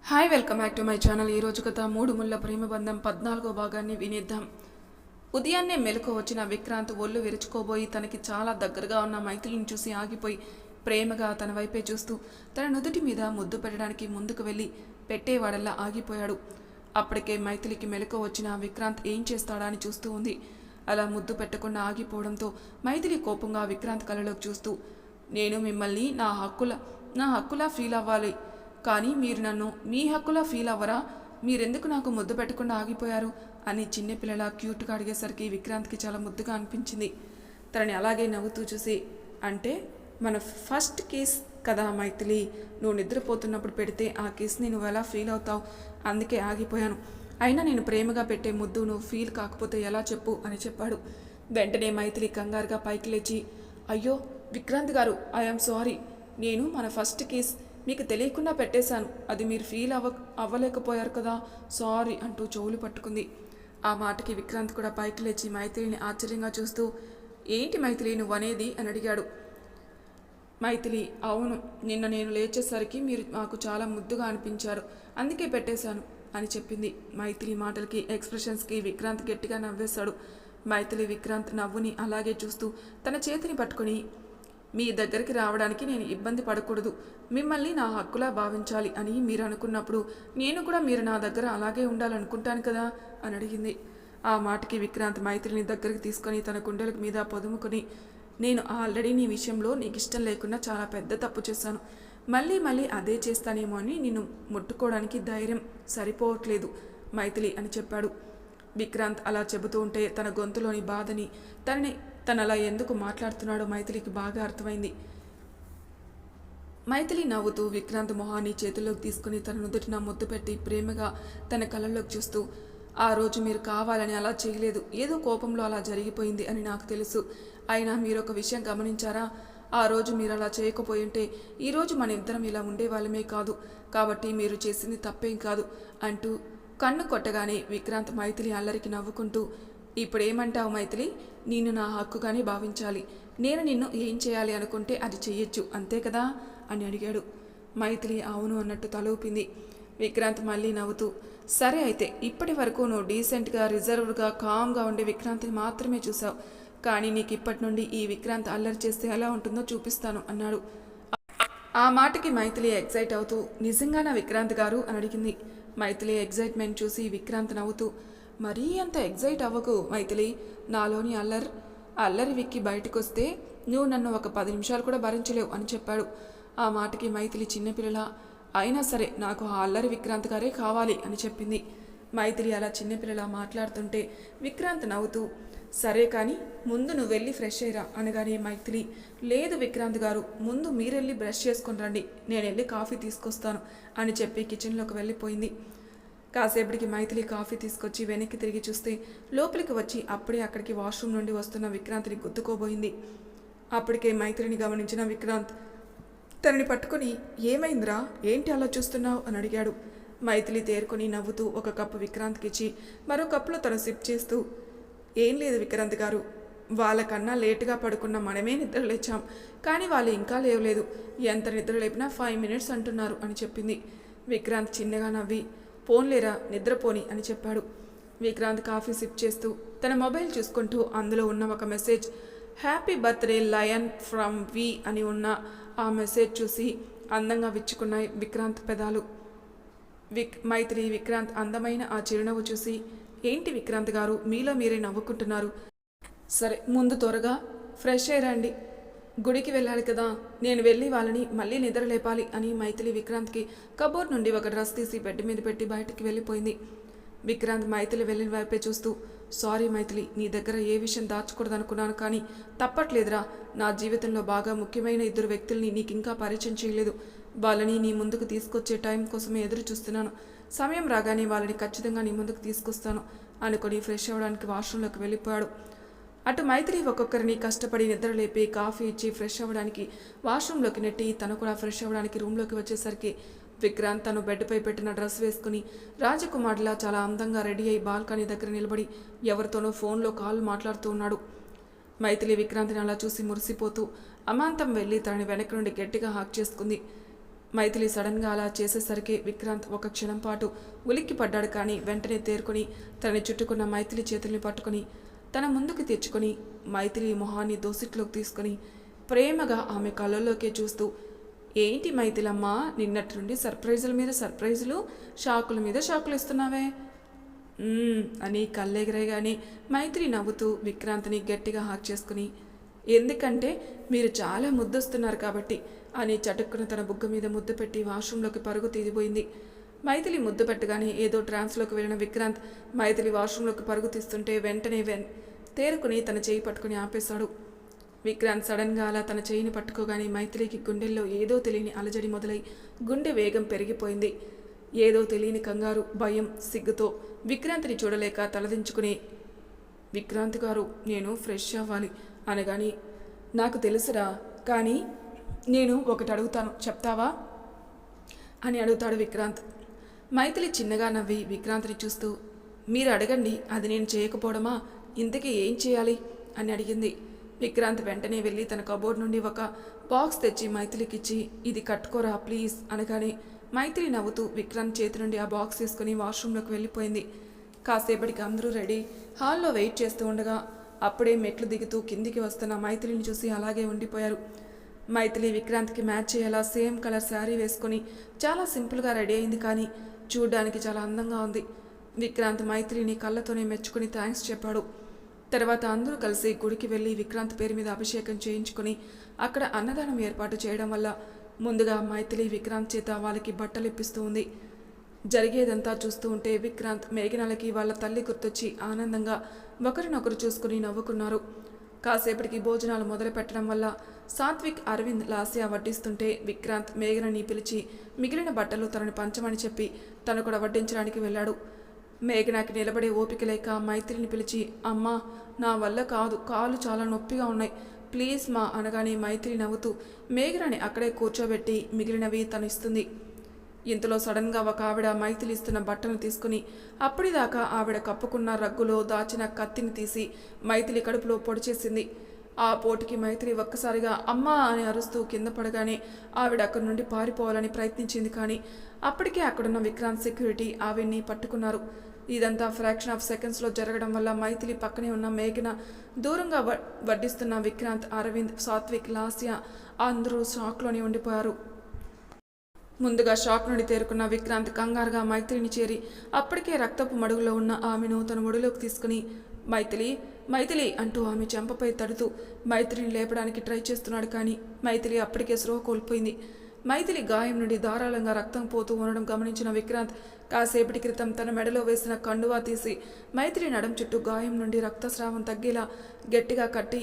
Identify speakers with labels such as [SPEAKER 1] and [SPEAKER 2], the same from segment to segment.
[SPEAKER 1] Hi welcome back to my channel. ఈరోజు కథ మూడు ముళ్ళ ప్రేమ బంధం 14వ భాగాన్ని వినేద్దాం. ఉదయాన్నే మెలకు వచ్చిన విక్రాంత్ ఒళ్ళు విరుచుకోబోయి తనకి చాలా దగ్గరగా ఉన్న మైథిలిని చూసి ఆగిపోయి ప్రేమగా తన వైపే చూస్తూ తన నుదుటి మీద ముద్దు పెట్టడానికి ముందుకు వెళ్ళి పెట్టేవాడల్లా ఆగిపోయాడు. అప్పటికే మైథిలికి మెలకు వచ్చిన విక్రాంత్ ఏం చేస్తాడా అని చూస్తూ ఉంది. అలా ముద్దు పెట్టకుండా ఆగిపోవడంతో మైథిలి కోపంగా విక్రాంత్ కళ్ళలోకి చూస్తూ, నేను మిమ్మల్ని నా హక్కులా ఫీల్ అవ్వాలి, కానీ మీరు నన్ను మీ హక్కులా ఫీల్ అవ్వరా? మీరెందుకు నాకు ముద్దు పెట్టకుండా ఆగిపోయారు అని చిన్నపిల్లల క్యూట్గా అడిగేసరికి విక్రాంత్కి చాలా ముద్దుగా అనిపించింది. తనని అలాగే నవ్వుతూ చూసి, అంటే మన ఫస్ట్ కేస్ కదా మైథిలి, నువ్వు నిద్రపోతున్నప్పుడు పెడితే ఆ కేస్ని నువ్వు ఎలా ఫీల్ అవుతావు, అందుకే ఆగిపోయాను. అయినా నేను ప్రేమగా పెట్టే ముద్దు నువ్వు ఫీల్ కాకపోతే ఎలా చెప్పు అని చెప్పాడు. వెంటనే మైథిలి కంగారుగా పైకి లేచి, అయ్యో విక్రాంత్ గారు, ఐఎమ్ సారీ, నేను మన ఫస్ట్ కేస్ మీకు తెలియకుండా పెట్టేశాను, అది మీరు ఫీల్ అవ్వలేకపోయారు కదా, సారీ అంటూ చెవులు పట్టుకుంది. ఆ మాటకి విక్రాంత్ కూడా పైకి లేచి మైథిలిని ఆశ్చర్యంగా చూస్తూ, ఏంటి మైథిలి నువ్వు అనేది అని అడిగాడు. మైథిలి, అవును, నిన్న నేను లేచేసరికి మీరు నాకు చాలా ముద్దుగా అనిపించారు, అందుకే పెట్టేశాను అని చెప్పింది. మైథిలి మాటలకి ఎక్స్ప్రెషన్స్కి విక్రాంత్ గట్టిగా నవ్వేశాడు. మైథిలి విక్రాంత్ నవ్వుని అలాగే చూస్తూ తన చేతిని పట్టుకుని, మీ దగ్గరికి రావడానికి నేను ఇబ్బంది పడకూడదు, మిమ్మల్ని నా హక్కులా భావించాలి అని మీరు అనుకున్నప్పుడు నేను కూడా మీరు నా దగ్గర అలాగే ఉండాలనుకుంటాను కదా అని అడిగింది. ఆ మాటకి విక్రాంత్ మైత్రిని దగ్గరికి తీసుకొని తన గుండెల మీద పొదుముకొని, నేను ఆల్రెడీ నీ విషయంలో నీకు ఇష్టం లేకుండా చాలా పెద్ద తప్పు చేశాను, మళ్ళీ మళ్ళీ అదే చేస్తానేమో అని నిన్ను ముట్టుకోవడానికి ధైర్యం సరిపోవట్లేదు మైథిలి అని చెప్పాడు. విక్రాంత్ అలా చెబుతూ ఉంటే తన గొంతులోని బాధని తను అలా ఎందుకు మాట్లాడుతున్నాడో మైథిలికి బాగా అర్థమైంది. మైథిలి నవ్వుతూ విక్రాంత్ మొహాన్ని చేతుల్లోకి తీసుకుని తన నుదుటిన ముద్దు పెట్టి ప్రేమగా తన కళ్ళల్లోకి చూస్తూ, ఆ రోజు మీరు కావాలని అలా చేయలేదు, ఏదో కోపంలో అలా జరిగిపోయింది అని నాకు తెలుసు. అయినా మీరు ఒక విషయం గమనించారా, ఆ రోజు మీరు అలా చేయకపోయి ఉంటే ఈరోజు మన ఇద్దరం ఇలా ఉండేవాళ్ళమే కాదు, కాబట్టి మీరు చేసింది తప్పేం కాదు అంటూ కన్ను కొట్టగానే విక్రాంత్ మైథిలి అల్లరికి నవ్వుకుంటూ, ఇప్పుడేమంటావు మైథిలి, నిన్ను నా హక్కుగానే భావించాలి, నేను నిన్ను ఏం చేయాలి అనుకుంటే అది చెయ్యొచ్చు అంతే కదా అని అడిగాడు. మైథిలి అవును అన్నట్టు తలూపింది. విక్రాంత్ మళ్ళీ నవ్వుతూ, సరే అయితే ఇప్పటి వరకు నువ్వు డీసెంట్గా రిజర్వ్డ్గా కామ్గా ఉండే విక్రాంత్ని మాత్రమే చూసావు, కానీ నీకు ఇప్పటి నుండి ఈ విక్రాంత్ అల్లరి చేస్తే ఎలా ఉంటుందో చూపిస్తాను అన్నాడు. ఆ మాటకి మైథిలి ఎగ్జైట్ అవుతూ, నిజంగానా విక్రాంత్ గారు అని అడిగింది. మైథిలి ఎగ్జైట్మెంట్ చూసి విక్రాంత్ నవ్వుతూ, మరీ అంత ఎగ్జైట్ అవ్వకు మైథిలి, నాలోని అల్లరి విక్కి బయటకు వస్తే నువ్వు నన్ను ఒక 10 నిమిషాలు కూడా భరించలేవు అని చెప్పాడు. ఆ మాటకి మైథిలి చిన్నపిల్లల, అయినా సరే నాకు ఆ అల్లరి విక్రాంత్ గారే కావాలి అని చెప్పింది. మైథిలి అలా చిన్నపిల్లలా మాట్లాడుతుంటే విక్రాంత్ నవ్వుతూ, సరే కానీ ముందు నువ్వు వెళ్ళి ఫ్రెష్ అయ్యరా అనగానే మైథిలి, లేదు విక్రాంత్ గారు, ముందు మీరెళ్ళి బ్రష్ చేసుకొని రండి, నేను వెళ్ళి కాఫీ తీసుకొస్తాను అని చెప్పి కిచెన్లోకి వెళ్ళిపోయింది. కాసేపటికి మైథిలి కాఫీ తీసుకొచ్చి వెనక్కి తిరిగి చూస్తే లోపలికి వచ్చి అప్పుడే అక్కడికి వాష్రూమ్ నుండి వస్తున్న విక్రాంత్ని గుద్దుకోబోయింది. అప్పటికే మైథిలిని గమనించిన విక్రాంత్ తనని పట్టుకుని, ఏమైందిరా, ఏంటి అలా చూస్తున్నావు అని అడిగాడు. మైథిలి తేరుకొని నవ్వుతూ ఒక కప్పు విక్రాంత్కి ఇచ్చి మరో కప్పులో తను సిప్ చేస్తూ, ఏం లేదు విక్రాంత్ గారు, వాళ్ళకన్నా లేటుగా పడుకున్న మనమే నిద్ర లేచాం, కానీ వాళ్ళు ఇంకా లేవలేదు, ఎంత నిద్ర లేపినా 5 మినిట్స్ అంటున్నారు అని చెప్పింది. విక్రాంత్ చిన్నగా నవ్వి, పోన్లేరా నిద్రపోని అని చెప్పాడు. విక్రాంత్ కాఫీ సిప్ చేస్తూ తన మొబైల్ చూసుకుంటూ అందులో ఉన్న ఒక message, happy birthday lion from we అని ఉన్న ఆ మెసేజ్ చూసి అందంగా విచ్చుకున్నాయి విక్రాంత్ పెదాలు. మైథిలి విక్రాంత్ అందమైన ఆ చిరునవ్వు చూసి, ఏంటి విక్రాంత్ గారు మీలో మీరే నవ్వుకుంటున్నారు, సరే ముందు త్వరగా ఫ్రెష్ అయ్యారండి, గుడికి వెళ్ళాలి కదా, నేను వెళ్ళి వాళ్ళని మళ్ళీ నిద్ర లేపాలి అని మైథిలి విక్రాంత్కి కబోర్డ్ నుండి ఒక డ్రెస్ తీసి బెడ్ మీద పెట్టి బయటికి వెళ్ళిపోయింది. విక్రాంత్ మైథిలి వెళ్ళిన వైపే చూస్తూ, సారీ మైథిలి, నీ దగ్గర ఏ విషయం దాచకూడదనుకున్నాను, కానీ తప్పట్లేదురా, నా జీవితంలో బాగా ముఖ్యమైన 2 వ్యక్తుల్ని నీకు ఇంకా పరిచయం చేయలేదు, వాళ్ళని నీ ముందుకు తీసుకొచ్చే టైం కోసమే ఎదురు చూస్తున్నాను, సమయం రాగానే వాళ్ళని ఖచ్చితంగా నీ ముందుకు తీసుకొస్తాను అనుకొని ఫ్రెష్ అవ్వడానికి వాష్రూమ్లోకి వెళ్ళిపోయాడు. అటు మైథిలి ఒక్కొక్కరిని కష్టపడి నిద్ర లేపి కాఫీ ఇచ్చి ఫ్రెష్ అవ్వడానికి వాష్రూమ్లోకి నెట్టి తను కూడా ఫ్రెష్ అవ్వడానికి రూమ్లోకి వచ్చేసరికి విక్రాంత్ తను బెడ్పై పెట్టిన డ్రెస్ వేసుకుని రాజకుమార్లా చాలా అందంగా రెడీ అయి బాల్కనీ దగ్గర నిలబడి ఎవరితోనో ఫోన్లో కాల్ మాట్లాడుతూ ఉన్నాడు. మైథిలి విక్రాంత్ని అలా చూసి మురిసిపోతూ అమాంతం వెళ్ళి తనని వెనక నుండి గట్టిగా హాక్ చేసుకుంది. మైథిలి సడన్గా అలా చేసేసరికి విక్రాంత్ ఒక క్షణం పాటు ఉలిక్కి పడ్డాడు. కానీ వెంటనే తేరుకొని తనని చుట్టుకున్న మైథిలి చేతుల్ని పట్టుకుని తన ముందుకు తెచ్చుకొని మైథిలి మొహాన్ని దోసిట్లోకి తీసుకుని ప్రేమగా ఆమె కళ్ళల్లోకే చూస్తూ, ఏంటి మైథిలమ్మా, నిన్నటి నుండి సర్ప్రైజుల మీద సర్ప్రైజులు, షాకుల మీద షాకులు ఇస్తున్నావే అని కళ్ళెగరేగానే మైథిలి నవ్వుతూ విక్రాంత్ని గట్టిగా హాక్ చేసుకుని, ఎందుకంటే మీరు చాలా ముద్దొస్తున్నారు కాబట్టి అని చటుక్కున తన బుగ్గ మీద ముద్దు పెట్టి వాష్రూంలోకి పరుగు తీసిపోయింది. మైథిలి ముద్దు పెట్టగానే ఏదో ట్రాన్స్లోకి వెళ్ళిన విక్రాంత్ మైథిలి వాష్రూంలోకి పరుగు తీస్తుంటే వెంటనే తేరుకుని తన చేయి పట్టుకుని ఆపేశాడు. విక్రాంత్ సడన్గా అలా తన చేయిని పట్టుకోగానే మైథిలికి గుండెల్లో ఏదో తెలియని అలజడి మొదలై గుండె వేగం పెరిగిపోయింది. ఏదో తెలియని కంగారు, భయం, సిగ్గుతో విక్రాంత్ని చూడలేక తలదించుకుని, విక్రాంత్ గారు, నేను ఫ్రెష్ అవ్వాలి అనగాని, నాకు తెలుసురా, కానీ నేను ఒకటి అడుగుతాను, చెప్తావా అని అడుగుతాడు విక్రాంత్. మైథిలి చిన్నగా నవ్వి విక్రాంత్ని చూస్తూ, మీరు అడగండి, అది నేను చేయకపోవడమా, ఇంతకీ ఏం చేయాలి అని అడిగింది. విక్రాంత్ వెంటనే వెళ్ళి తన కబోర్డ్ నుండి ఒక బాక్స్ తెచ్చి మైథిలికిచ్చి, ఇది కట్టుకోరా ప్లీజ్ అనగానే మైథిలి నవ్వుతూ విక్రాంత్ చేతి నుండి ఆ బాక్స్ తీసుకుని వాష్రూంలోకి వెళ్ళిపోయింది. కాసేపటికి అందరూ రెడీ హాల్లో వెయిట్ చేస్తూ ఉండగా అప్పుడే మెట్లు దిగుతూ కిందికి వస్తున్న మైథిలిని చూసి అలాగే ఉండిపోయారు. మైథిలి విక్రాంత్కి మ్యాచ్ అయ్యేలా సేమ్ కలర్ శారీ వేసుకొని చాలా సింపుల్గా రెడీ అయింది. కానీ చూడ్డానికి చాలా అందంగా ఉంది. విక్రాంత్ మైథిలిని కళ్ళతోనే మెచ్చుకుని థ్యాంక్స్ చెప్పాడు. తర్వాత అందరూ కలిసి గుడికి వెళ్ళి విక్రాంత్ పేరు మీద అభిషేకం చేయించుకొని అక్కడ అన్నదానం ఏర్పాటు చేయడం వల్ల ముందుగా మైథిలి విక్రాంత్ చేత వాళ్ళకి బట్టలు ఇప్పిస్తూ ఉంది. జరిగేదంతా చూస్తూ ఉంటే విక్రాంత్, మేఘనాలకి వాళ్ళ తల్లి గుర్తొచ్చి ఆనందంగా ఒకరినొకరు చూసుకుని నవ్వుకున్నారు. కాసేపటికి భోజనాలు మొదలు పెట్టడం వల్ల సాత్విక్, అరవింద్, లాస్య వడ్డిస్తుంటే విక్రాంత్ మేఘనని పిలిచి మిగిలిన బట్టలు తనని పంచమని చెప్పి తను కూడా వడ్డించడానికి వెళ్ళాడు. మేఘనాకి నిలబడే ఓపిక లేక మైథిలిని పిలిచి, అమ్మా, నా వల్ల కాదు, కాళ్ళు చాలా నొప్పిగా ఉన్నాయి, ప్లీజ్ మా అనగానే మైథిలి నవ్వుతూ మేఘనని అక్కడే కూర్చోబెట్టి మిగిలినవి తను ఇస్తుంది. ఇంతలో సడన్గా ఒక ఆవిడ మైథిలి ఇస్తున్న బట్టను తీసుకుని అప్పటిదాకా ఆవిడ కప్పుకున్న రగ్గులో దాచిన కత్తిని తీసి మైథిలి కడుపులో పొడిచేసింది. ఆ పోటుకి మైథిలి ఒక్కసారిగా అమ్మా అని అరుస్తూ కింద పడగానే ఆవిడ అక్కడి నుండి పారిపోవాలని ప్రయత్నించింది. కానీ అప్పటికే అక్కడున్న విక్రాంత్, సెక్యూరిటీ ఆవిడ్ని పట్టుకున్నారు. ఇదంతా ఫ్రాక్షన్ ఆఫ్ సెకండ్స్లో జరగడం వల్ల మైథిలి పక్కనే ఉన్న మేఘన, దూరంగా వడ్డిస్తున్న విక్రాంత్, అరవింద్, సాత్విక్, లాస్య అందరూ షాక్లోనే ఉండిపోయారు. ముందుగా షాక్ నుండి తేరుకున్న విక్రాంత్ కంగారుగా మైథిలిని చేరి అప్పటికే రక్తపు మడుగులో ఉన్న ఆమెను తన ఒడిలోకి తీసుకుని, మైథిలి, మైథిలి అంటూ ఆమె చెంపపై తడుతూ మైథిలిని లేపడానికి ట్రై చేస్తున్నాడు. కానీ మైథిలి అప్పటికే స్పృహ కోల్పోయింది. మైథిలి గాయం నుండి ధారాళంగా రక్తం పోతూ ఉండడం గమనించిన విక్రాంత్ కాసేపటి క్రితం తన మెడలో వేసిన కండువా తీసి మైథిలి నడం చుట్టూ గాయం నుండి రక్తస్రావం తగ్గేలా గట్టిగా కట్టి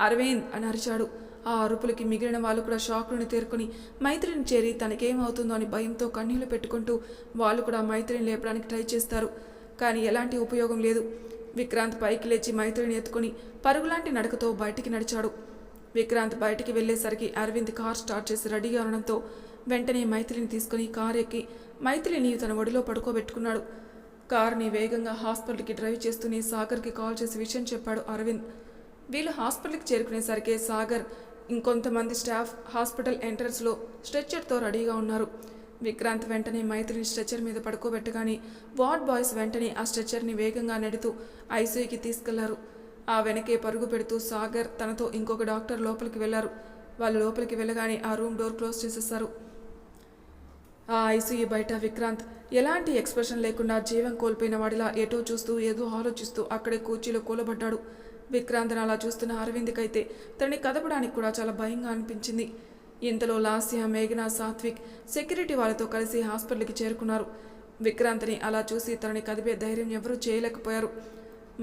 [SPEAKER 1] అరవింద్ అని అరిచాడు. ఆ అరుపులకి మిగిలిన వాళ్ళు కూడా షాక్ నుండి తేరుకుని మైథిలిని చేరి తనకేమవుతుందో అని భయంతో కన్నీళ్లు పెట్టుకుంటూ వాళ్ళు కూడా మైథిలిని లేపడానికి ట్రై చేస్తారు. కానీ ఎలాంటి ఉపయోగం లేదు. విక్రాంత్ పైకి లేచి మైథిలిని ఎత్తుకుని పరుగులాంటి నడకతో బయటికి నడిచాడు. విక్రాంత్ బయటికి వెళ్లేసరికి అరవింద్ కార్ స్టార్ట్ చేసి రెడీగా ఉండడంతో వెంటనే మైథిలిని తీసుకుని కార్ ఎక్కి మైథిలిని తన ఒడిలో పడుకోబెట్టుకున్నాడు. కార్ని వేగంగా హాస్పిటల్కి డ్రైవ్ చేస్తూనే సాగర్కి కాల్ చేసి విషయం చెప్పాడు అరవింద్. వీళ్ళు హాస్పిటల్కి చేరుకునేసరికి సాగర్, ఇంకొంతమంది స్టాఫ్ హాస్పిటల్ ఎంట్రన్స్లో స్ట్రెచ్చర్తో రెడీగా ఉన్నారు. విక్రాంత్ వెంటనే మైథిలిని స్ట్రెచ్చర్ మీద పడుకోబెట్టగానే వార్డ్ బాయ్స్ వెంటనే ఆ స్ట్రెచ్చర్ని వేగంగా నెడుతూ ఐసీయూకి తీసుకెళ్లారు. ఆ వెనకే పరుగు పెడుతూ సాగర్, తనతో ఇంకొక డాక్టర్ లోపలికి వెళ్లారు. వాళ్ళు లోపలికి వెళ్ళగానే ఆ రూమ్ డోర్ క్లోజ్ చేసేశారు. ఆ ఐసీయూ బయట విక్రాంత్ ఎలాంటి ఎక్స్ప్రెషన్ లేకుండా జీవం కోల్పోయిన వాడిలా ఎటో చూస్తూ ఏదో ఆలోచిస్తూ అక్కడే కుర్చీలో కూలబడ్డాడు. విక్రాంత్ని అలా చూస్తున్న అరవింద్కైతే తనని కదపడానికి కూడా చాలా భయంగా అనిపించింది. ఇంతలో లాస్య, మేఘన, సాత్విక్ సెక్యూరిటీ వాళ్ళతో కలిసి హాస్పిటల్కి చేరుకున్నారు. విక్రాంత్ని అలా చూసి తనని కదిపే ధైర్యం ఎవరూ చేయలేకపోయారు.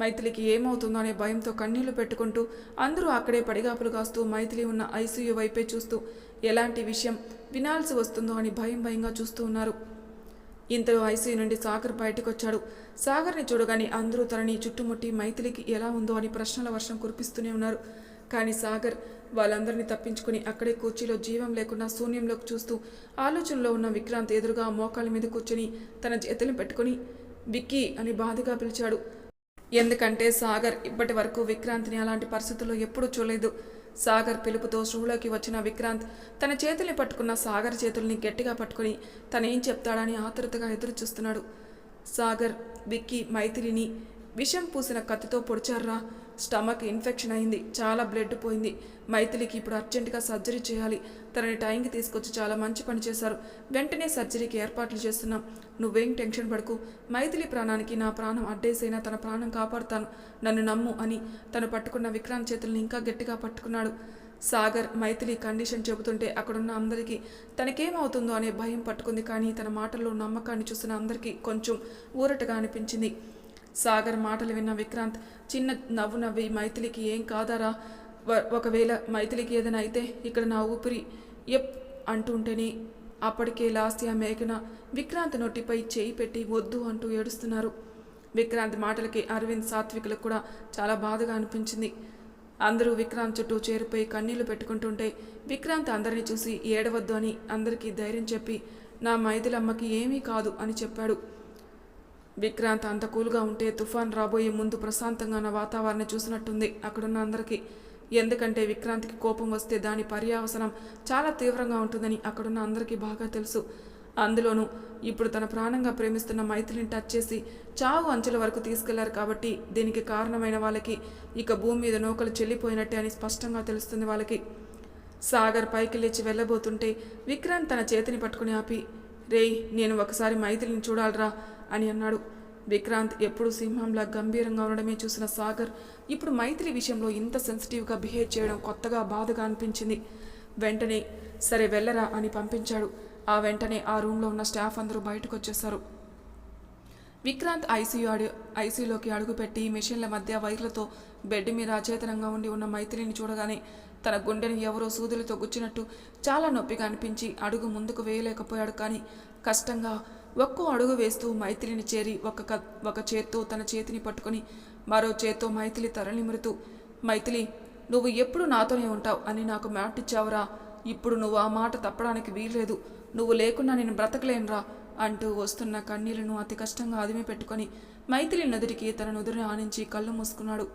[SPEAKER 1] మైథిలికి ఏమవుతుందో అనే భయంతో కన్నీళ్లు పెట్టుకుంటూ అందరూ అక్కడే పడిగాపులు కాస్తూ మైథిలి ఉన్న ఐసీయూ వైపే చూస్తూ ఎలాంటి విషయం వినాల్సి వస్తుందో అని భయంగా చూస్తూ ఉన్నారు. ఇంతలో ఐసీయూ నుండి సాగర్ బయటకు వచ్చాడు. సాగర్ని చూడగానే అందరూ తనని చుట్టుముట్టి మైథిలికి ఎలా ఉందో అని ప్రశ్నల వర్షం కురిపిస్తూనే ఉన్నారు. కానీ సాగర్ వాళ్ళందరినీ తప్పించుకుని అక్కడే కుర్చీలో జీవం లేకుండా శూన్యంలోకి చూస్తూ ఆలోచనలో ఉన్న విక్రాంత్ ఎదురుగా మోకాళ్ళ మీద కూర్చొని తన చేతులను పెట్టుకుని విక్కీ అని బాధగా పిలిచాడు. ఎందుకంటే సాగర్ ఇప్పటి వరకు విక్రాంత్ని అలాంటి పరిస్థితుల్లో ఎప్పుడూ చూడలేదు. సాగర్ పిలుపుతో స్పృహలోకి వచ్చిన విక్రాంత్ తన చేతుల్ని పట్టుకున్న సాగర్ చేతుల్ని గట్టిగా పట్టుకుని తనేం చెప్తాడని ఆతృతగా ఎదురు చూస్తున్నాడు. సాగర్ విక్కీ మైథిలిని విషం పూసిన కత్తితో పొడిచారా, స్టమక్ ఇన్ఫెక్షన్ అయింది, చాలా బ్లడ్ పోయింది. మైథిలికి ఇప్పుడు అర్జెంటుగా సర్జరీ చేయాలి. తనని టైంకి తీసుకొచ్చి చాలా మంచి పని చేశారు. వెంటనే సర్జరీకి ఏర్పాట్లు చేస్తున్నాం. నువ్వేం టెన్షన్ పడకు. మైథిలి ప్రాణానికి నా ప్రాణం అడ్డేసైనా తన ప్రాణం కాపాడుతాను, నన్ను నమ్ము అని తను పట్టుకున్న విక్రాంత్ చేతుల్ని ఇంకా గట్టిగా పట్టుకున్నాడు. సాగర్ మైథిలి కండిషన్ చెబుతుంటే అక్కడున్న అందరికీ తనకేమవుతుందో అనే భయం పట్టుకుంది. కానీ తన మాటల్లో నమ్మకాన్ని చూసిన అందరికీ కొంచెం ఊరటగా అనిపించింది. సాగర్ మాటలు విన్న విక్రాంత్ చిన్న నవ్వు నవ్వి, మైథిలికి ఏం కాదారా, ఒకవేళ మైథిలికి ఏదైనా అయితే ఇక్కడ నా ఊపిరి ఎప్ అంటుంటేనే. అప్పటికే లాస్య మేఘన విక్రాంత్ నొట్టిపై చేయి పెట్టి వద్దు అంటూ ఏడుస్తున్నారు. విక్రాంత్ మాటలకి అరవింద్ సాత్వికులకు కూడా చాలా బాధగా అనిపించింది. అందరూ విక్రాంత్ చుట్టూ చేరిపోయి కన్నీళ్లు పెట్టుకుంటుంటే విక్రాంత్ అందరినీ చూసి ఏడవద్దు అని అందరికీ ధైర్యం చెప్పి నా మైథిలమ్మకి ఏమీ కాదు అని చెప్పాడు. విక్రాంత్ అంత కూల్గా ఉంటే తుఫాన్ రాబోయే ముందు ప్రశాంతంగా ఉన్న వాతావరణం చూసినట్టుంది అక్కడున్న అందరికీ. ఎందుకంటే విక్రాంత్కి కోపం వస్తే దాని పర్యావసనం చాలా తీవ్రంగా ఉంటుందని అక్కడున్న అందరికీ బాగా తెలుసు. అందులోనూ ఇప్పుడు తన ప్రాణంగా ప్రేమిస్తున్న మైథిలిని టచ్ చేసి చావు అంచుల వరకు తీసుకెళ్లారు కాబట్టి దీనికి కారణమైన వాళ్ళకి ఇక భూమి మీద నూకలు చెల్లిపోయినట్టే అని స్పష్టంగా తెలుస్తుంది వాళ్ళకి. సాగర్ పైకి లేచి వెళ్ళబోతుంటే విక్రాంత్ తన చేతిని పట్టుకుని ఆపి, రేయ్ నేను ఒకసారి మైథిలిని చూడాలరా అని అన్నాడు. విక్రాంత్ ఎప్పుడు సింహంలా గంభీరంగా ఉండడమే చూసిన సాగర్ ఇప్పుడు మైథిలి విషయంలో ఇంత సెన్సిటివ్గా బిహేవ్ చేయడం కొత్తగా బాధగా అనిపించింది. వెంటనే సరే వెళ్ళరా అని పంపించాడు. ఆ వెంటనే ఆ రూమ్లో ఉన్న స్టాఫ్ అందరూ బయటకు వచ్చేశారు. విక్రాంత్ ఐసీయూలోకి అడుగుపెట్టి మిషన్ల మధ్య వైర్లతో బెడ్ మీద అచేతనంగా ఉన్న మైథిలిని చూడగానే తన గుండెని ఎవరో సూదులతో గుచ్చినట్టు చాలా నొప్పిగా అనిపించి అడుగు ముందుకు వేయలేకపోయాడు. కానీ కష్టంగా ఒక్కో అడుగు వేస్తూ మైథిలిని చేరి ఒక చేత్తో తన చేతిని పట్టుకుని మరో చేత్తో మైథిలి తరలిమురుతూ, మైథిలి నువ్వు ఎప్పుడు నాతోనే ఉంటావు అని నాకు మాటిచ్చావురా, ఇప్పుడు నువ్వు ఆ మాట తప్పడానికి వీల్లేదు, నువ్వు లేకున్నా నేను బ్రతకలేనురా అంటూ వస్తున్న కన్నీళ్లను అతి కష్టంగా అదిమి పెట్టుకొని మైథిలి నుదురికి తన నుదురుని ఆనించి కళ్ళు మూసుకున్నాడు.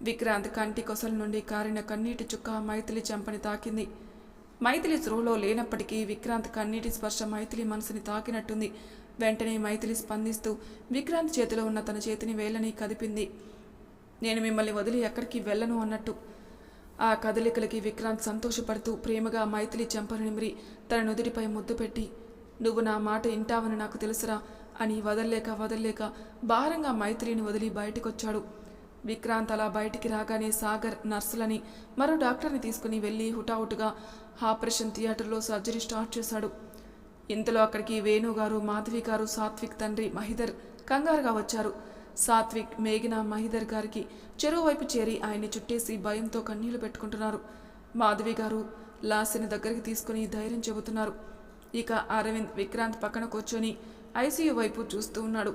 [SPEAKER 1] విక్రాంత్ కంటి కొసల నుండి కారిన కన్నీటి చుక్క మైథిలి చెంపని తాకింది. మైథిలి స్పృహలో లేనప్పటికీ విక్రాంత్ కన్నీటి స్పర్శ మైథిలి మనసుని తాకినట్టుంది. వెంటనే మైథిలి స్పందిస్తూ విక్రాంత్ చేతిలో ఉన్న తన చేతిని వేళ్ళని కదిపింది. నేను మిమ్మల్ని వదిలి ఎక్కడికి వెళ్ళను అన్నట్టు. ఆ కదలికలకి విక్రాంత్ సంతోషపడుతూ ప్రేమగా మైథిలి చెంపను నిమిరి తన నుదుటిపై ముద్దు పెట్టి, నువ్వు నా మాట ఇంటావని నాకు తెలుసురా అని వదల్లేక భారంగా మైథిలిని వదిలి బయటికొచ్చాడు. విక్రాంత్ అలా బయటికి రాగానే సాగర్ నర్సులని మరో డాక్టర్ని తీసుకుని వెళ్ళి హుటాహుటుగా ఆపరేషన్ థియేటర్లో సర్జరీ స్టార్ట్ చేశాడు. ఇంతలో అక్కడికి వేణుగారు, మాధవి గారు, సాత్విక్ తండ్రి మహిదర్ కంగారుగా వచ్చారు. సాత్విక్, మేఘన మహిదర్ గారికి చెరువు వైపు చేరి ఆయన్ని చుట్టేసి భయంతో కన్నీళ్లు పెట్టుకుంటున్నారు. మాధవి గారు లాస్యని దగ్గరికి తీసుకుని ధైర్యం చెబుతున్నారు. ఇక అరవింద్ విక్రాంత్ పక్కన కూర్చొని ఐసీయూ వైపు చూస్తూ ఉన్నాడు.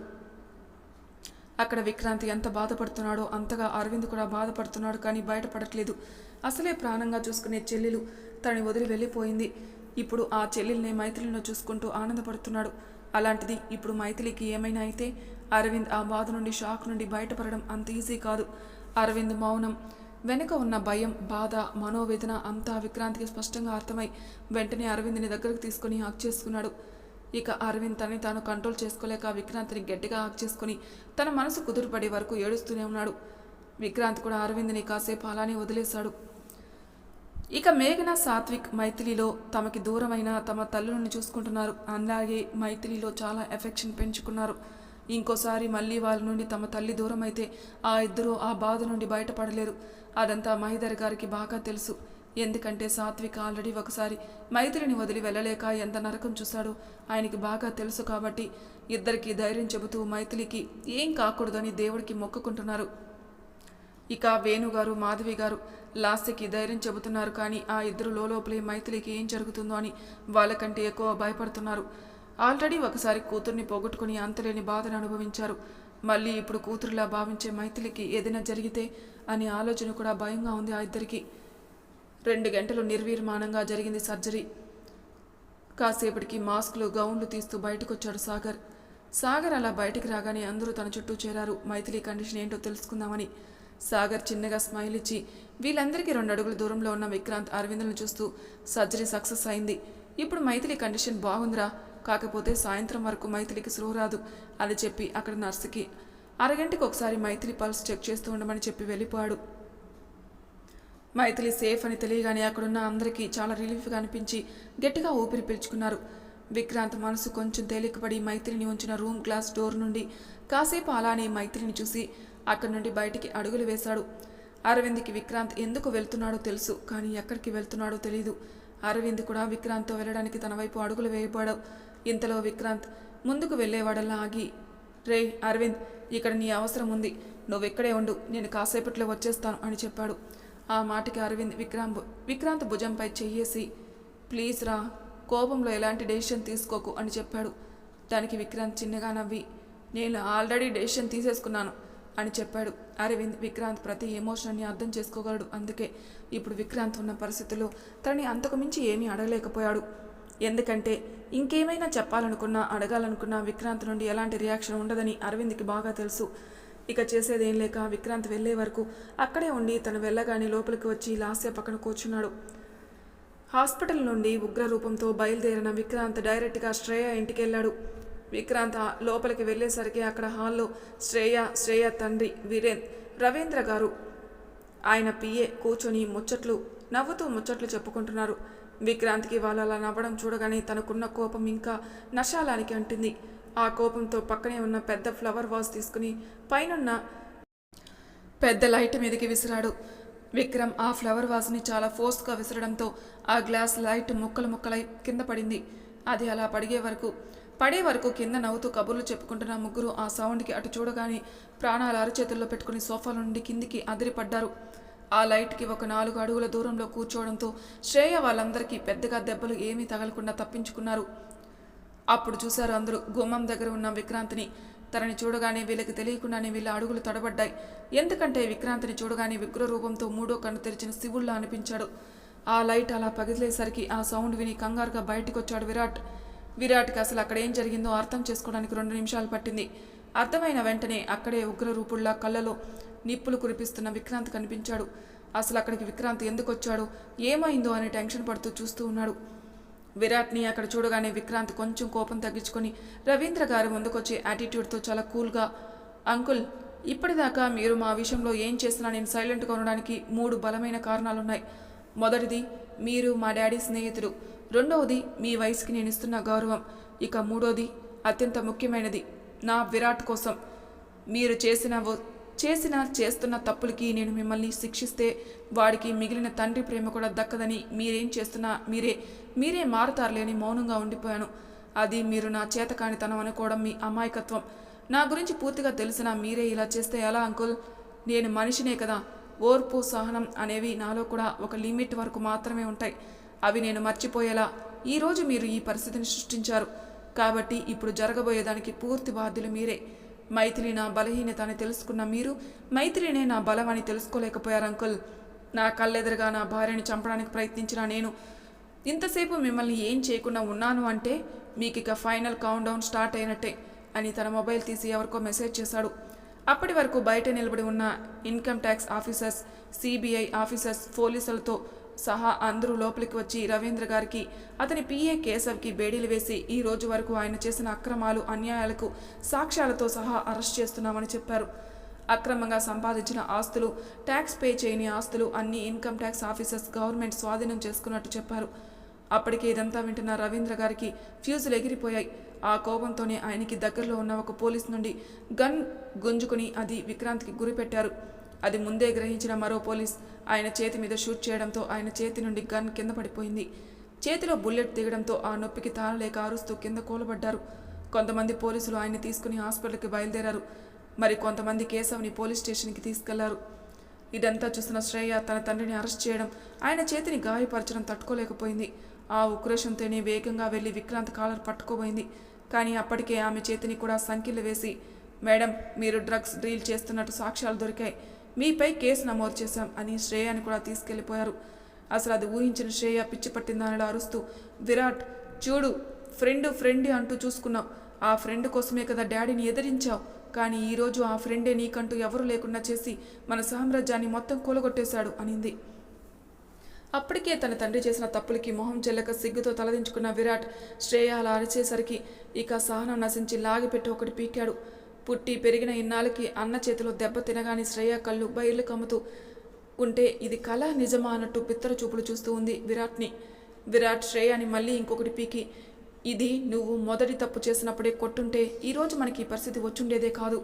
[SPEAKER 1] అక్కడ విక్రాంత్ ఎంత బాధపడుతున్నాడో అంతగా అరవింద్ కూడా బాధపడుతున్నాడు. కానీ బయటపడట్లేదు. అసలే ప్రాణంగా చూసుకునే చెల్లెలు తనని వదిలి వెళ్ళిపోయింది. ఇప్పుడు ఆ చెల్లెల్ని మైథిలిలో చూసుకుంటూ ఆనందపడుతున్నాడు. అలాంటిది ఇప్పుడు మైథిలికి ఏమైనా అయితే అరవింద్ ఆ బాధ నుండి, షాక్ నుండి బయటపడడం అంత ఈజీ కాదు. అరవింద్ మౌనం వెనుక ఉన్న భయం, బాధ, మనోవేదన అంతా విక్రాంత్కి స్పష్టంగా అర్థమై వెంటనే అరవింద్ని దగ్గరకు తీసుకుని హక్ చేసుకున్నాడు. ఇక అరవింద్ తనని తాను కంట్రోల్ చేసుకోలేక విక్రాంత్ని గట్టిగా హక్ చేసుకుని తన మనసు కుదురుపడే వరకు ఏడుస్తూనే ఉన్నాడు. విక్రాంత్ కూడా అరవింద్ని కాసేపు అలానే వదిలేశాడు. ఇక మేఘన, సాత్విక్ మైథిలిలో తమకి దూరమైన తమ తల్లులను చూసుకుంటున్నారు. అలాగే మైథిలిలో చాలా ఎఫెక్షన్ పెంచుకున్నారు. ఇంకోసారి మళ్ళీ వాళ్ళ నుండి తమ తల్లి దూరం అయితే ఆ ఇద్దరూ ఆ బాధ నుండి బయటపడలేరు. అదంతా మహిదర్ గారికి బాగా తెలుసు. ఎందుకంటే సాత్విక్ ఆల్రెడీ ఒకసారి మైథిలిని వదిలి వెళ్ళలేక ఎంత నరకం చూశాడో ఆయనకి బాగా తెలుసు. కాబట్టి ఇద్దరికి ధైర్యం చెబుతూ మైథిలికి ఏం కాకూడదని దేవుడికి మొక్కుకుంటున్నారు. ఇక వేణుగారు, మాధవి గారు లాస్యకి ధైర్యం చెబుతున్నారు. కానీ ఆ ఇద్దరు లోపలే మైథిలికి ఏం జరుగుతుందో అని వాళ్ళకంటే ఎక్కువ భయపడుతున్నారు. ఆల్రెడీ ఒకసారి కూతుర్ని పోగొట్టుకుని అంతలేని బాధను అనుభవించారు. మళ్ళీ ఇప్పుడు కూతురులా భావించే మైథిలికి ఏదైనా జరిగితే అనే ఆలోచన కూడా భయంగా ఉంది ఆ ఇద్దరికి. 2 గంటలు నిర్వీర్మానంగా జరిగింది సర్జరీ. కాసేపటికి మాస్కులు, గౌన్లు తీస్తూ బయటకొచ్చాడు సాగర్ అలా బయటికి రాగానే అందరూ తన చుట్టూ చేరారు. మైథిలి కండిషన్ ఏంటో తెలుసుకుందామని. సాగర్ చిన్నగా స్మైల్ ఇచ్చి వీళ్ళందరికీ 2 అడుగుల దూరంలో ఉన్న విక్రాంత్ అరవింద్ను చూస్తూ సర్జరీ సక్సెస్ అయింది. ఇప్పుడు మైథిలి కండిషన్ బాగుందిరా, కాకపోతే సాయంత్రం వరకు మైథిలికి స్లో రాదు అని చెప్పి అక్కడ నర్సుకి అరగంటకి ఒకసారి మైథిలి పల్స్ చెక్ చేస్తూ ఉండమని చెప్పి వెళ్ళిపోయాడు. మైథిలి సేఫ్ అని తెలియగానే అక్కడున్న అందరికీ చాలా రిలీఫ్గా అనిపించి గట్టిగా ఊపిరి పీల్చుకున్నారు. విక్రాంత్ మనసు కొంచెం తేలికపడి మైథిలిని ఉంచిన రూమ్ గ్లాస్ డోర్ నుండి కాసేపు అలానే మైథిలిని చూసి అక్కడి నుండి బయటికి అడుగులు వేశాడు. అరవింద్కి విక్రాంత్ ఎందుకు వెళ్తున్నాడో తెలుసు, కానీ ఎక్కడికి వెళ్తున్నాడో తెలీదు. అరవింద్ కూడా విక్రాంత్తో వెళ్ళడానికి తన వైపు అడుగులు వేయబడాడు. ఇంతలో విక్రాంత్ ముందుకు వెళ్ళేవాడల్లా ఆగి, రే అరవింద్, ఇక్కడ నీ అవసరం ఉంది, నువ్వు ఇక్కడే ఉండు, నేను కాసేపట్లో వచ్చేస్తాను అని చెప్పాడు. ఆ మాటకి అరవింద్ విక్రాంత్ భుజంపై చెయ్యేసి, ప్లీజ్ రా, కోపంలో ఎలాంటి డెసిషన్ తీసుకోకు అని చెప్పాడు. దానికి విక్రాంత్ చిన్నగా నవ్వి, నేను ఆల్రెడీ డెసిషన్ తీసేసుకున్నాను అని చెప్పాడు. అరవింద్ విక్రాంత్ ప్రతి ఎమోషన్ని అర్థం చేసుకోగలడు. అందుకే ఇప్పుడు విక్రాంత్ ఉన్న పరిస్థితుల్లో తనని అంతకు మించి ఏమీ అడగలేకపోయాడు. ఎందుకంటే ఇంకేమైనా చెప్పాలనుకున్నా అడగాలనుకున్నా విక్రాంత్ నుండి ఎలాంటి రియాక్షన్ ఉండదని అరవింద్కి బాగా తెలుసు. ఇక చేసేదేం లేక విక్రాంత్ వెళ్లే వరకు అక్కడే ఉండి తను వెళ్ళగానే లోపలికి వచ్చి లాస్య పక్కన కూర్చున్నాడు. హాస్పిటల్ నుండి ఉగ్ర రూపంతో బయలుదేరిన విక్రాంత్ డైరెక్ట్గా శ్రేయ ఇంటికి వెళ్ళాడు. విక్రాంత్ లోపలికి వెళ్ళేసరికి అక్కడ హాల్లో శ్రేయ తండ్రి రవీంద్ర గారు, ఆయన పిఏ కూర్చొని నవ్వుతూ ముచ్చట్లు చెప్పుకుంటున్నారు. విక్రాంత్కి వాళ్ళు అలా నవ్వడం చూడగానే తనకున్న కోపం ఇంకా నశాలానికి అంటింది. ఆ కోపంతో పక్కనే ఉన్న పెద్ద ఫ్లవర్ వాజ్ తీసుకుని పైనున్న పెద్ద లైట్ మీదకి విసిరాడు. విక్రమ్ ఆ ఫ్లవర్ వాజ్ని చాలా ఫోర్స్గా విసరడంతో ఆ గ్లాస్ లైట్ ముక్కలై కింద పడింది. అది అలా పడే వరకు కింద నవ్వుతూ కబుర్లు చెప్పుకుంటున్న ముగ్గురు ఆ సౌండ్కి అటు చూడగానే ప్రాణాలు అరచేతుల్లో పెట్టుకుని సోఫా నుండి కిందికి అదిరిపడ్డారు. ఆ లైట్కి ఒక 4 అడుగుల దూరంలో కూర్చోవడంతో శ్రేయ వాళ్ళందరికీ పెద్దగా దెబ్బలు ఏమీ తగలకుండా తప్పించుకున్నారు. అప్పుడు చూశారు అందరూ గుమ్మం దగ్గర ఉన్న విక్రాంత్ని. తనని చూడగానే వీళ్ళకి తెలియకుండానే వీళ్ళ అడుగులు తడబడ్డాయి. ఎందుకంటే విక్రాంత్ని చూడగానే విగ్రహ రూపంతో 3వ కన్ను తెరిచిన శివుళ్ళ అనిపించాడు. ఆ లైట్ అలా పగిలేసరికి ఆ సౌండ్ విని కంగారుగా బయటికి వచ్చాడు విరాట్కి అసలు అక్కడ ఏం జరిగిందో అర్థం చేసుకోవడానికి 2 నిమిషాలు పట్టింది. అర్థమైన వెంటనే అక్కడే ఉగ్ర రూపుల్లా కళ్ళలో నిప్పులు కురిపిస్తున్న విక్రాంత్ కనిపించాడు. అసలు అక్కడికి విక్రాంత్ ఎందుకు వచ్చాడో ఏమైందో అని టెన్షన్ పడుతూ చూస్తూ ఉన్నాడు. విరాట్ని అక్కడ చూడగానే విక్రాంత్ కొంచెం కోపం తగ్గించుకొని రవీంద్ర గారి ముందుకొచ్చి యాటిట్యూడ్తో చాలా కూల్గా, అంకుల్, ఇప్పటిదాకా మీరు మా విషయంలో ఏం చేసినా నేను సైలెంట్గా ఉండడానికి 3 బలమైన కారణాలున్నాయి. మొదటిది, మీరు మా డాడీ స్నేహితుడు. రెండవది, మీ వయసుకి నేను ఇస్తున్న గౌరవం. ఇక 3వది, అత్యంత ముఖ్యమైనది, నా విరాట్ కోసం. మీరు చేస్తున్న తప్పులకి నేను మిమ్మల్ని శిక్షిస్తే వాడికి మిగిలిన తండ్రి ప్రేమ కూడా దక్కదని మీరేం చేస్తున్నా మీరే మారుతారులేని మౌనంగా ఉండిపోయాను. అది మీరు నా చేతకానితనం అనుకోవడం మీ అమాయకత్వం. నా గురించి పూర్తిగా తెలిసినా మీరే ఇలా చేస్తే ఎలా అంకుల్? నేను మనిషినే కదా. ఓర్పు సహనం అనేవి నాలో కూడా ఒక లిమిట్ వరకు మాత్రమే ఉంటాయి. అవి నేను మర్చిపోయేలా ఈరోజు మీరు ఈ పరిస్థితిని సృష్టించారు. కాబట్టి ఇప్పుడు జరగబోయేదానికి పూర్తి బాధ్యులు మీరే. మైథిలి నా బలహీనత అని తెలుసుకున్న మీరు మైథిలినే నా బలం అని తెలుసుకోలేకపోయారు అంకుల్. నా కళ్ళెదురుగా నా భార్యని చంపడానికి ప్రయత్నించిన నేను ఇంతసేపు మిమ్మల్ని ఏం చేయకుండా ఉన్నాను అంటే మీకు ఇక ఫైనల్ కౌంట్ డౌన్ స్టార్ట్ అయినట్టే అని తన మొబైల్ తీసి ఎవరికో మెసేజ్ చేశాడు. అప్పటి వరకు బయట నిలబడి ఉన్న income tax officers, CBI officers, పోలీసులతో సహా అందరూ లోపలికి వచ్చి రవీంద్ర గారికి, అతని పిఏ కేశవ్కి బేడీలు వేసి ఈ రోజు వరకు ఆయన చేసిన అక్రమాలు, అన్యాయాలకు సాక్ష్యాలతో సహా అరెస్ట్ చేస్తున్నామని చెప్పారు. అక్రమంగా సంపాదించిన ఆస్తులు, ట్యాక్స్ పే చేయని ఆస్తులు అన్ని ఇన్కమ్ ట్యాక్స్ ఆఫీసర్స్ గవర్నమెంట్ స్వాధీనం చేసుకున్నట్టు చెప్పారు. అప్పటికే ఇదంతా వింటున్న రవీంద్ర గారికి ఫ్యూజులు ఎగిరిపోయాయి. ఆ కోపంతోనే ఆయనకి దగ్గరలో ఉన్న ఒక పోలీస్ నుండి గన్ గుంజుకుని అది విక్రాంత్కి గురిపెట్టారు. అది ముందే గ్రహించిన మరో పోలీస్ ఆయన చేతి మీద షూట్ చేయడంతో ఆయన చేతి నుండి గన్ కింద పడిపోయింది. చేతిలో బుల్లెట్ దిగడంతో ఆ నొప్పికి తాళలేక అరుస్తూ కింద కూలబడ్డారు. కొంతమంది పోలీసులు ఆయన్ని తీసుకుని హాస్పిటల్కి బయలుదేరారు. మరి కొంతమంది కేశవ్ని పోలీస్ స్టేషన్కి తీసుకెళ్లారు. ఇదంతా చూసిన శ్రేయ తన తండ్రిని అరెస్ట్ చేయడం, ఆయన చేతిని గాయపరచడం తట్టుకోలేకపోయింది. ఆ ఉక్రోషంతోనే వేగంగా వెళ్లి విక్రాంత్ కాలర్ పట్టుకోబోయింది. కానీ అప్పటికే ఆమె చేతిని కూడా సంఖ్యలు వేసి, మేడం, మీరు డ్రగ్స్ డీల్ చేస్తున్నట్టు సాక్ష్యాలు దొరికాయి, మీపై కేసు నమోదు చేశాం అని శ్రేయని కూడా తీసుకెళ్లిపోయారు. అసలు అది ఊహించిన శ్రేయ పిచ్చి పట్టిందానిలా అరుస్తూ, విరాట్, చూడు, ఫ్రెండ్ అంటూ చూసుకున్నావు, ఆ ఫ్రెండ్ కోసమే కదా డాడీని ఎదిరించావు, కానీ ఈరోజు ఆ ఫ్రెండే నీకంటూ ఎవరూ లేకుండా చేసి మన సామ్రాజ్యాన్ని మొత్తం కూలగొట్టేశాడు అనింది. అప్పటికే తన తండ్రి చేసిన తప్పులకి మొహం చెల్లక సిగ్గుతో తలదించుకున్న విరాట్ శ్రేయ అలా అరిచేసరికి ఇక సహనం నశించి లాగిపెట్టి ఒకటి పీకాడు. పుట్టి పెరిగిన ఇన్నాళ్ళకి అన్న చేతిలో దెబ్బ తినగాని శ్రేయ కళ్ళు బయర్లు కమ్ముతూ ఉంటే ఇది కళ నిజమా అన్నట్టు పిత్తర చూపులు చూస్తూ ఉంది విరాట్ని. విరాట్ శ్రేయాని మళ్ళీ ఇంకొకటి పీకి, ఇది నువ్వు మొదటి తప్పు చేసినప్పుడే కొట్టుంటే ఈరోజు మనకి ఈ పరిస్థితి వచ్చుండేదే కాదు.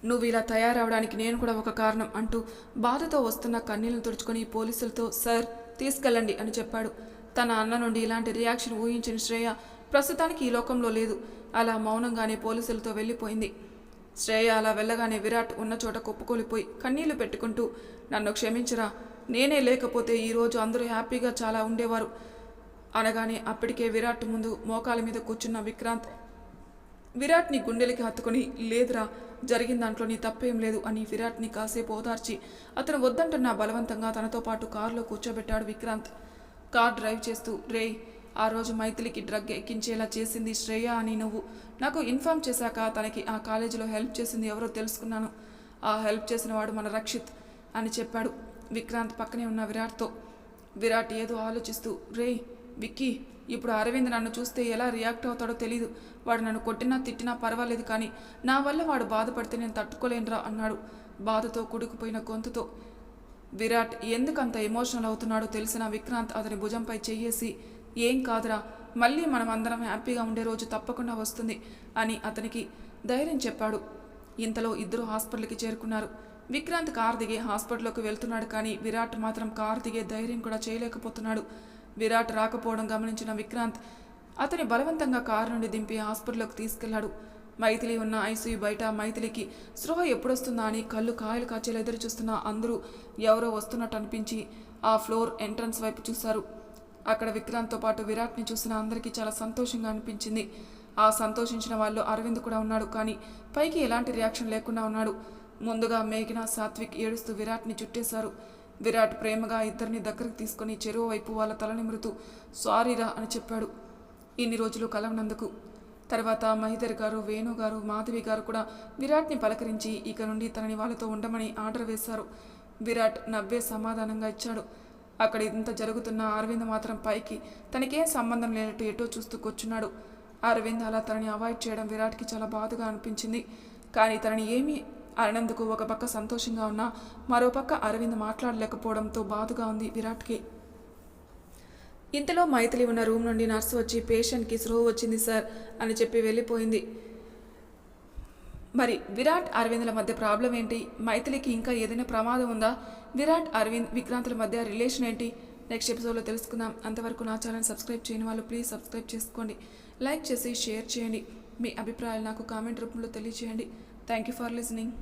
[SPEAKER 1] నువ్వు ఇలా తయారవడానికి నేను కూడా ఒక కారణం అంటూ బాధతో వస్తున్న కన్నీళ్లను తుడుచుకొని పోలీసులతో సార్ తీసుకెళ్ళండి అని చెప్పాడు. తన అన్న నుండి ఇలాంటి రియాక్షన్ ఊహించిన శ్రేయ ప్రస్తుతానికి ఈ లోకంలో లేదు. అలా మౌనంగానే పోలీసులతో వెళ్ళిపోయింది. శ్రేయ అలా వెళ్ళగానే విరాట్ ఉన్న చోట కుప్పకూలిపోయి కన్నీళ్లు పెట్టుకుంటూ, నన్ను క్షమించరా, నేనే లేకపోతే ఈరోజు అందరూ హ్యాపీగా చాలా ఉండేవారు అనగానే అప్పటికే విరాట్ ముందు మోకాల మీద కూర్చున్న విక్రాంత్ విరాట్ని గుండెలకి హత్తుకుని, లేదురా, జరిగిన దాంట్లో నీ తప్పేం లేదు అని విరాట్ని కాసేపు ఓదార్చి అతను వద్దంటున్నా బలవంతంగా తనతో పాటు కారులో కూర్చోబెట్టాడు విక్రాంత్. కార్ డ్రైవ్ చేస్తూ, రే, ఆ రోజు మైథిలికి డ్రగ్ ఎక్కించేలా చేసింది శ్రేయ అని నువ్వు నాకు ఇన్ఫార్మ్ చేశాక తనకి ఆ కాలేజీలో హెల్ప్ చేసింది ఎవరో తెలుసుకున్నాను. ఆ హెల్ప్ చేసిన వాడు మన రక్షిత్ అని చెప్పాడు విక్రాంత్ పక్కనే ఉన్న విరాట్తో. విరాట్ ఏదో ఆలోచిస్తూ, రే విక్కీ, ఇప్పుడు అరవింద్ నన్ను చూస్తే ఎలా రియాక్ట్ అవుతాడో తెలీదు. వాడు నన్ను కొట్టినా తిట్టినా పర్వాలేదు, కానీ నా వల్ల వాడు బాధపడితే నేను తట్టుకోలేనురా అన్నాడు బాధతో కుడుకుపోయిన గొంతుతో. విరాట్ ఎందుకు అంత ఎమోషనల్ అవుతున్నాడో తెలిసిన విక్రాంత్ అతని భుజంపై చెయ్యేసి, ఏం కాదురా, మళ్ళీ మనం అందరం హ్యాపీగా ఉండే రోజు తప్పకుండా వస్తుంది అని అతనికి ధైర్యం చెప్పాడు. ఇంతలో ఇద్దరు హాస్పిటల్కి చేరుకున్నారు. విక్రాంత్ కార్ దిగి హాస్పిటల్లోకి వెళ్తున్నాడు, కానీ విరాట్ మాత్రం కార్ దిగే ధైర్యం కూడా చేయలేకపోతున్నాడు. విరాట్ రాకపోవడం గమనించిన విక్రాంత్ అతని బలవంతంగా కారు నుండి దింపి హాస్పిటల్లోకి తీసుకెళ్లాడు. మైథిలి ఉన్న ఐసీయూ బయట మైథిలికి స్పృహ ఎప్పుడొస్తుందా అని కళ్ళు కాయలు కాచేలు ఎదురు చూస్తున్న అందరూ ఎవరో వస్తున్నట్టు అనిపించి ఆ ఫ్లోర్ ఎంట్రన్స్ వైపు చూశారు. అక్కడ విక్రాంత్తో పాటు విరాట్ని చూసిన అందరికీ చాలా సంతోషంగా అనిపించింది. ఆ సంతోషించిన వాళ్ళు అరవింద్ కూడా ఉన్నాడు, కానీ పైకి ఎలాంటి రియాక్షన్ లేకుండా ఉన్నాడు. ముందుగా మేఘన, సాత్విక్ ఏడుస్తూ విరాట్ని చుట్టేశారు. విరాట్ ప్రేమగా ఇద్దరిని దగ్గరకు తీసుకుని చెరువు వైపు వాళ్ళ తల నిమురుతూ సారీరా అని చెప్పాడు, ఇన్ని రోజులు కలవనందుకు. తర్వాత మహిధర్ గారు, వేణు గారు, మాధవి గారు కూడా విరాట్ని పలకరించి ఇక నుండి తనని వాళ్ళతో ఉండమని ఆర్డర్ వేశారు. విరాట్ నవ్వే సమాధానంగా ఇచ్చాడు. అక్కడ ఇంత జరుగుతున్న అరవింద్ మాత్రం పైకి తనకేం సంబంధం లేనట్టు ఎటో చూస్తూ కూర్చున్నాడు. అరవింద్ అలా తనని అవాయిడ్ చేయడం విరాట్కి చాలా బాధగా అనిపించింది. కానీ తనని ఏమీ అనందుకు ఒక పక్క సంతోషంగా ఉన్నా మరోపక్క అరవింద్ మాట్లాడలేకపోవడంతో బాధగా ఉంది విరాట్కి. ఇంతలో మైథిలి ఉన్న రూమ్ నుండి నర్సు వచ్చి పేషెంట్కి స్లో వచ్చింది సార్ అని చెప్పి వెళ్ళిపోయింది. మరి విరాట్ అరవింద్ల మధ్య ప్రాబ్లం ఏంటి? మైథిలికి ఇంకా ఏదైనా ప్రమాదం ఉందా? విరాట్, అరవింద్, విక్రాంతుల మధ్య రిలేషన్ ఏంటి? నెక్స్ట్ ఎపిసోడ్లో తెలుసుకుందాం. అంతవరకు నా ఛానల్ సబ్స్క్రైబ్ చేయని వాళ్ళు ప్లీజ్ సబ్స్క్రైబ్ చేసుకోండి. లైక్ చేసి షేర్ చేయండి. మీ అభిప్రాయాలు నాకు కామెంట్ రూపంలో తెలియజేయండి. Thank you for listening.